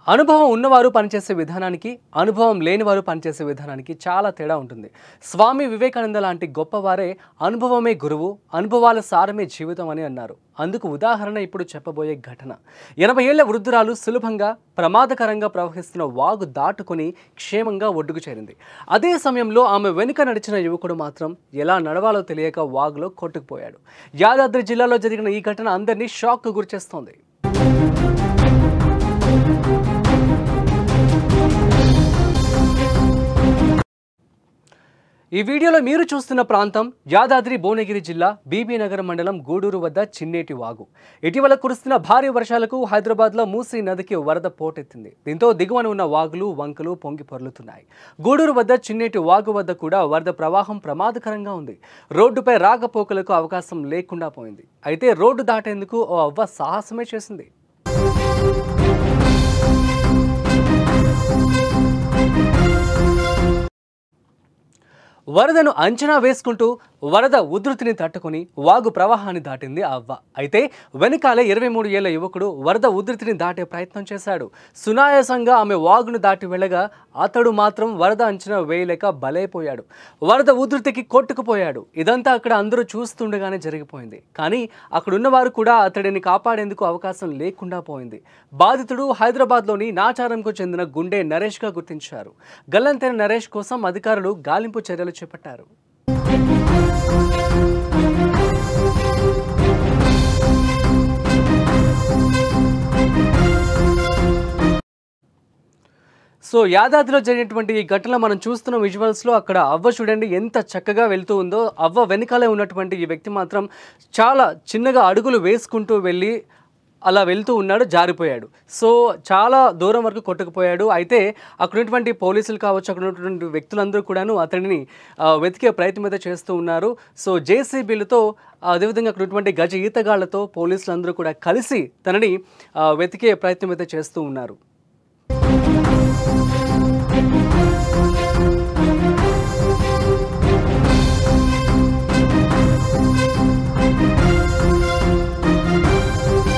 అనుభవం ఉన్నవారు పనిచేసే విధానానికి అనుభవం లేనివారు పనిచేసే విధానానికి చాలా తేడా ఉంటుంది. స్వామి వివేకానంద లాంటి గొప్పవారే అనుభవమే గురువు, అనుభవాల సారమే జీవితం అని అన్నారు. అందుకు ఉదాహరణ ఇప్పుడు చెప్పబోయే ఘటన. 80 ఏళ్ల వృద్ధురాలు సులభంగా ప్రమాదకరంగా ప్రవహిస్తున్న వాగు దాటుకొని క్షేమంగా ఒడ్డుకు చేరింది. అదే సమయంలో ఆమె వెనుక నడిచిన యువకుడు మాత్రం ఎలా నడవాలో తెలియక వాగులో కొట్టుకుపోయాడు. యాదాద్రి జిల్లాలో జరిగిన ఈ ఘటన అందరినీ షాక్కు గురిచేస్తోంది. ఈ వీడియోలో మీరు చూస్తున్న ప్రాంతం యాదాద్రి భువనగిరి జిల్లా బీబీనగర్ మండలం గూడూరు వద్ద చిన్నేటి వాగు. ఇటీవల కురుస్తున్న భారీ వర్షాలకు హైదరాబాద్లో మూసీ నదికి వరద పోటెత్తింది. దీంతో దిగువన ఉన్న వాగులు వంకలు పొంగి పొర్లుతున్నాయి. గూడూరు వద్ద చిన్నేటి వాగు వద్ద కూడా వరద ప్రవాహం ప్రమాదకరంగా ఉంది. రోడ్డుపై రాకపోకలకు అవకాశం లేకుండా పోయింది. అయితే రోడ్డు దాటేందుకు ఓ అవ్వ సాహసమే చేసింది. వరదను అంచనా వేసుకుంటూ వరద ఉధృతిని తట్టుకుని వాగు ప్రవాహాన్ని దాటింది ఆ అవ్వ. అయితే వెనకాలే 23 ఏళ్ల యువకుడు వరద ఉధృతిని దాటే ప్రయత్నం చేశాడు. సునాయాసంగా ఆమె వాగును దాటి వెళ్ళగా అతడు మాత్రం వరద అంచనా వేయలేక బలైపోయాడు. వరద ఉధృతికి కొట్టుకుపోయాడు. ఇదంతా అక్కడ అందరూ చూస్తుండగానే జరిగిపోయింది. కానీ అక్కడున్నవారు కూడా అతడిని కాపాడేందుకు అవకాశం లేకుండా పోయింది. బాధితుడు హైదరాబాద్లోని నాచారంకు చెందిన గుండె నరేష్గా గుర్తించారు. గల్లంతైన నరేష్ కోసం అధికారులు గాలింపు చర్యలు చేపట్టారు. సో యాదాద్రిలో జరిగినటువంటి ఈ ఘటన మనం చూస్తున్న విజువల్స్లో అక్కడ అవ్వ చూడండి ఎంత చక్కగా వెళ్తూ ఉందో. అవ్వ వెనకాలే ఉన్నటువంటి ఈ వ్యక్తి మాత్రం చాలా చిన్నగా అడుగులు వేసుకుంటూ వెళ్ళి అలా వెళ్తూ ఉన్నాడు, జారిపోయాడు. సో చాలా దూరం వరకు కొట్టుకుపోయాడు. అయితే అక్కడ ఉన్నటువంటి పోలీసులు కావచ్చు, అక్కడ ఉన్నటువంటి వ్యక్తులందరూ కూడాను అతడిని వెతికే ప్రయత్నం అయితే చేస్తూ ఉన్నారు. సో జేసీబీలతో అదేవిధంగా అక్కడ ఉన్నటువంటి గజ ఈతగాళ్లతో పోలీసులందరూ కూడా కలిసి తనని వెతికే ప్రయత్నం అయితే చేస్తూ ఉన్నారు.